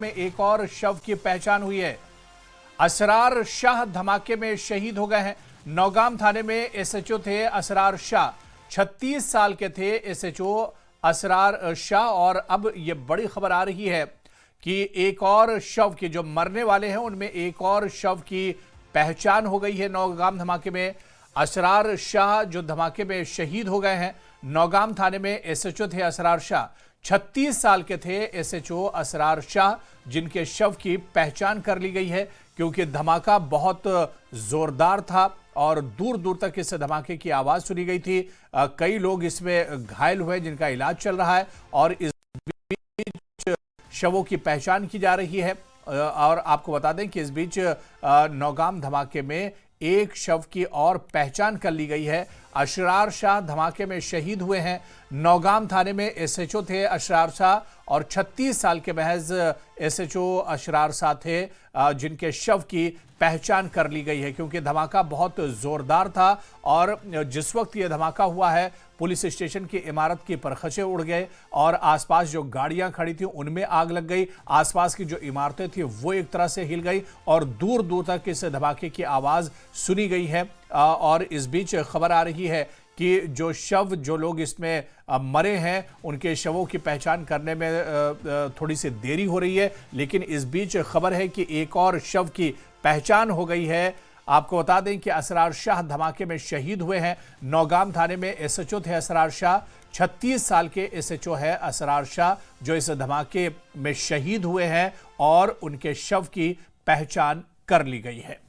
में एक और शव की पहचान हुई है। असरार शाह धमाके में शहीद हो गए हैं। नौगाम थाने में एसएचओ थे असरार शाह, 36 साल के थे एसएचओ असरार शाह। और अब यह बड़ी खबर आ रही है कि एक और शव की, जो मरने वाले हैं उनमें एक और शव की पहचान हो गई है। नौगाम धमाके में असरार शाह जो धमाके में शहीद हो गए हैं। नौगाम थाने में एसएचओ थे असरार शाह, 36 साल के थे एसएचओ असरार शाह, जिनके शव की पहचान कर ली गई है क्योंकि धमाका बहुत जोरदार था और दूर दूर तक इस धमाके की आवाज सुनी गई थी। कई लोग इसमें घायल हुए जिनका इलाज चल रहा है और इस बीच शवों की पहचान की जा रही है। और आपको बता दें कि इस बीच नौगाम धमाके में एक शव की और पहचान कर ली गई है। असरार शाह धमाके में शहीद हुए हैं। नौगाम थाने में एसएचओ थे असरार शाह और 36 साल के महज एसएचओ असरार शाह थे, जिनके शव की पहचान कर ली गई है क्योंकि धमाका बहुत जोरदार था। और जिस वक्त यह धमाका हुआ है, पुलिस स्टेशन की इमारत की परखचे उड़ गए और आसपास जो गाड़ियां खड़ी थी उनमें आग लग गई। आसपास की जो इमारतें थी वो एक तरह से हिल गई और दूर दूर तक इस धमाके की आवाज सुनी गई है। और इस बीच खबर आ रही है कि जो लोग इसमें मरे हैं उनके शवों की पहचान करने में थोड़ी सी देरी हो रही है, लेकिन इस बीच खबर है कि एक और शव की पहचान हो गई है। आपको बता दें कि असरार शाह धमाके में शहीद हुए हैं। नौगाम थाने में एसएचओ थे असरार शाह, 36 साल के एसएचओ है असरार शाह जो इस धमाके में शहीद हुए हैं और उनके शव की पहचान कर ली गई है।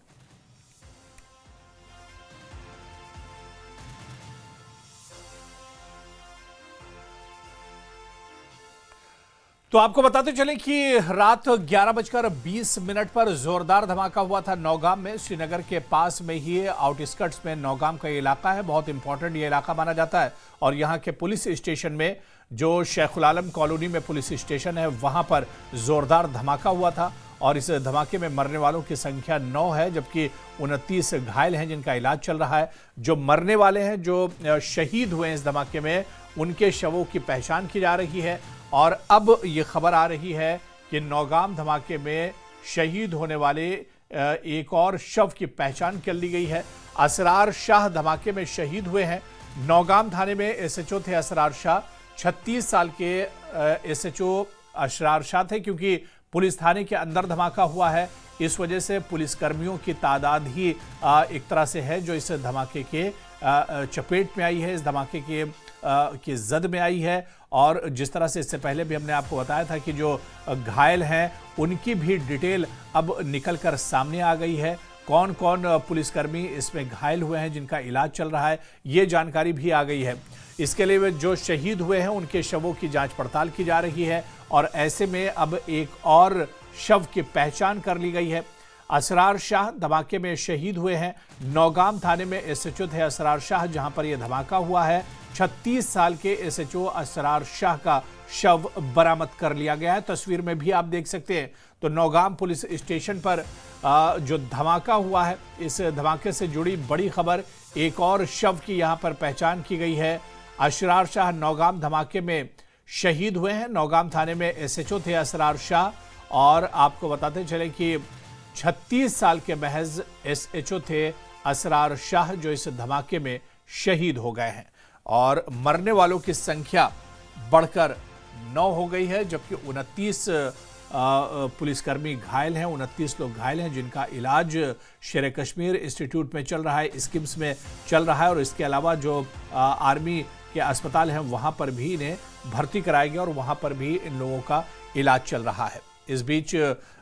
तो आपको बताते चले कि रात 11:20 पर जोरदार धमाका हुआ था नौगाम में। श्रीनगर के पास में ही आउटस्कर्ट्स में नौगाम का इलाका है, बहुत इंपॉर्टेंट ये इलाका माना जाता है। और यहाँ के पुलिस स्टेशन में, जो शेखुल आलम कॉलोनी में पुलिस स्टेशन है, वहां पर जोरदार धमाका हुआ था और इस धमाके में मरने वालों की संख्या 9 है, जबकि 29 घायल हैं जिनका इलाज चल रहा है। जो मरने वाले हैं, जो शहीद हुए हैं इस धमाके में, उनके शवों की पहचान की जा रही है। और अब ये खबर आ रही है कि नौगाम धमाके में शहीद होने वाले एक और शव की पहचान कर ली गई है। असरार शाह धमाके में शहीद हुए हैं। नौगाम थाने में एसएचओ थे असरार शाह, 36 साल के एसएचओ असरार शाह थे। क्योंकि पुलिस थाने के अंदर धमाका हुआ है, इस वजह से पुलिसकर्मियों की तादाद ही एक तरह से है जो इस धमाके के चपेट में आई है, इस धमाके की जद में आई है। और जिस तरह से इससे पहले भी हमने आपको बताया था कि जो घायल हैं उनकी भी डिटेल अब निकलकर सामने आ गई है। कौन कौन पुलिसकर्मी इसमें घायल हुए हैं जिनका इलाज चल रहा है, ये जानकारी भी आ गई है। इसके लिए जो शहीद हुए हैं उनके शवों की जांच पड़ताल की जा रही है और ऐसे में अब एक और शव की पहचान कर ली गई है। असरार शाह धमाके में शहीद हुए हैं। नौगाम थाने में एसएचओ थे असरार शाह, जहां पर यह धमाका हुआ है। 36 साल के एसएचओ असरार शाह का शव बरामद कर लिया गया है। तस्वीर में भी आप देख सकते हैं। तो नौगाम पुलिस स्टेशन पर जो धमाका हुआ है, इस धमाके से जुड़ी बड़ी खबर, एक और शव की यहां पर पहचान की गई है। असरार शाह नौगाम धमाके में शहीद हुए हैं। नौगाम थाने में एसएचओ थे असरार शाह और आपको बताते चले कि 36 साल के महज एसएचओ थे असरार शाह जो इस धमाके में शहीद हो गए हैं। और मरने वालों की संख्या बढ़कर 9 हो गई है, जबकि 29 पुलिसकर्मी घायल हैं, 29 लोग घायल हैं जिनका इलाज शेर कश्मीर इंस्टीट्यूट में चल रहा है, स्किम्स में चल रहा है। और इसके अलावा जो आर्मी के अस्पताल हैं वहाँ पर भी इन्हें भर्ती कराया गया और वहाँ पर भी इन लोगों का इलाज चल रहा है। इस बीच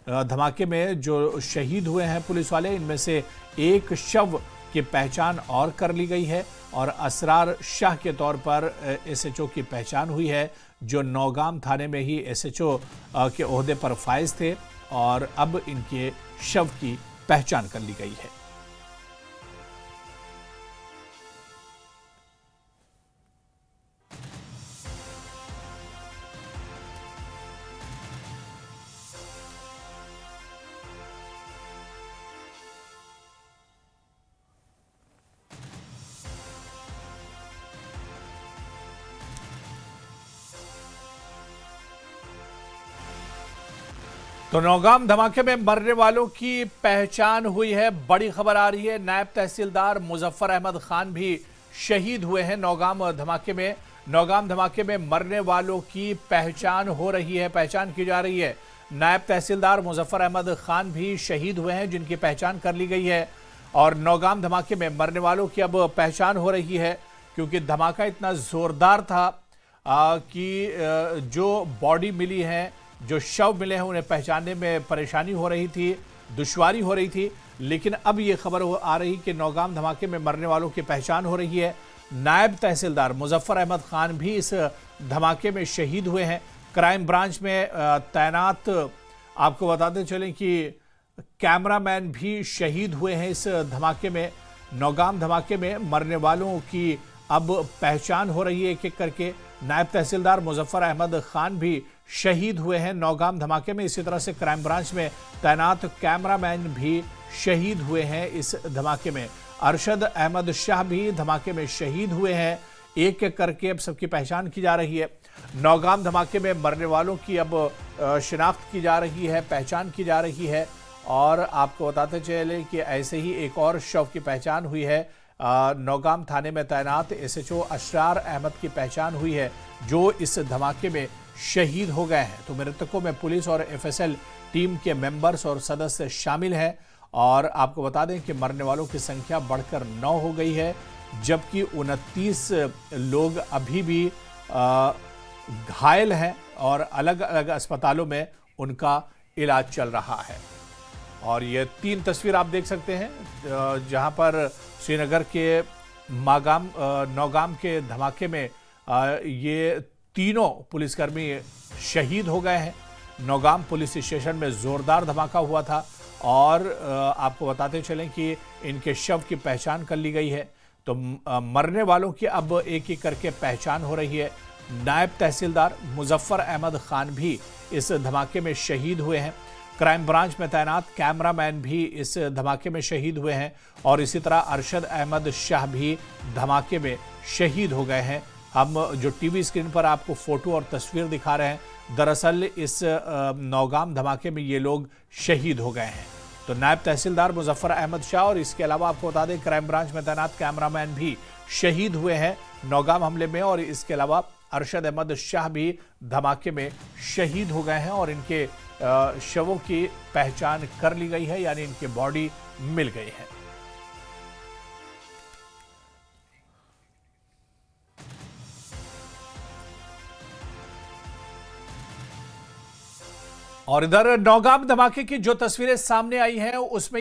धमाके में जो शहीद हुए हैं पुलिस वाले, इनमें से एक शव की पहचान और कर ली गई है और असरार शाह के तौर पर एसएचओ की पहचान हुई है, जो नौगाम थाने में ही एसएचओ के ओहदे पर फाइज थे और अब इनके शव की पहचान कर ली गई है। तो नौगाम धमाके में मरने वालों की पहचान हुई है। बड़ी खबर आ रही है। नायब तहसीलदार मुजफ्फर अहमद खान भी शहीद हुए हैं नौगाम धमाके में। नौगाम धमाके में मरने वालों की पहचान हो रही है, पहचान की जा रही है। नायब तहसीलदार मुजफ्फर अहमद खान भी शहीद हुए हैं, जिनकी पहचान कर ली गई है। और नौगाम धमाके में मरने वालों की अब पहचान हो रही है, क्योंकि धमाका इतना जोरदार था कि जो बॉडी मिली है, जो शव मिले हैं, उन्हें पहचानने में परेशानी हो रही थी, दुश्वारी हो रही थी। लेकिन अब ये खबर आ रही कि नौगाम धमाके में मरने वालों की पहचान हो रही है। नायब तहसीलदार मुजफ्फर अहमद खान भी इस धमाके में शहीद हुए हैं। क्राइम ब्रांच में तैनात आपको बताते चलें कि कैमरामैन भी शहीद हुए हैं इस धमाके में। नौगाम धमाके में मरने वालों की अब पहचान हो रही है एक एक करके। नायब तहसीलदार मुजफ्फर अहमद खान भी शहीद हुए हैं नौगाम धमाके में। इसी तरह से क्राइम ब्रांच में तैनात कैमरामैन भी शहीद हुए हैं इस धमाके में। अरशद अहमद शाह भी धमाके में शहीद हुए हैं। एक एक करके अब सबकी पहचान की जा रही है। नौगाम धमाके में मरने वालों की अब शिनाख्त की जा रही है, पहचान की जा रही है। और आपको बताते चले कि ऐसे ही एक और शव की पहचान हुई है। नौगाम थाने में तैनात एसएचओ अशरार अहमद की पहचान हुई है, जो इस धमाके में शहीद हो गए हैं। तो मृतकों में पुलिस और एफएसएल टीम के मेंबर्स और सदस्य शामिल हैं। और आपको बता दें कि मरने वालों की संख्या बढ़कर 9 हो गई है, जबकि 29 लोग अभी भी घायल हैं और अलग अलग अस्पतालों में उनका इलाज चल रहा है। और ये 3 तस्वीर आप देख सकते हैं, जहां पर श्रीनगर के नौगाम के धमाके में ये तीनों पुलिसकर्मी शहीद हो गए हैं। नौगाम पुलिस स्टेशन में जोरदार धमाका हुआ था और आपको बताते चलें कि इनके शव की पहचान कर ली गई है। तो मरने वालों की अब एक एक करके पहचान हो रही है। नायब तहसीलदार मुजफ्फर अहमद खान भी इस धमाके में शहीद हुए हैं। क्राइम ब्रांच में तैनात कैमरामैन भी इस धमाके में शहीद हुए हैं। और इसी तरह अरशद अहमद शाह भी धमाके में शहीद हो गए हैं। हम जो टीवी स्क्रीन पर आपको फोटो और तस्वीर दिखा रहे हैं, दरअसल इस नौगाम धमाके में ये लोग शहीद हो गए हैं। तो नायब तहसीलदार मुजफ्फर अहमद शाह और इसके अलावा आपको बता दें क्राइम ब्रांच में तैनात कैमरामैन भी शहीद हुए हैं नौगाम हमले में। और इसके अलावा अरशद अहमद शाह भी धमाके में शहीद हो गए हैं और इनके शवों की पहचान कर ली गई है, यानी इनकी बॉडी मिल गई है। और इधर नौगाम धमाके की जो तस्वीरें सामने आई हैं, उसमें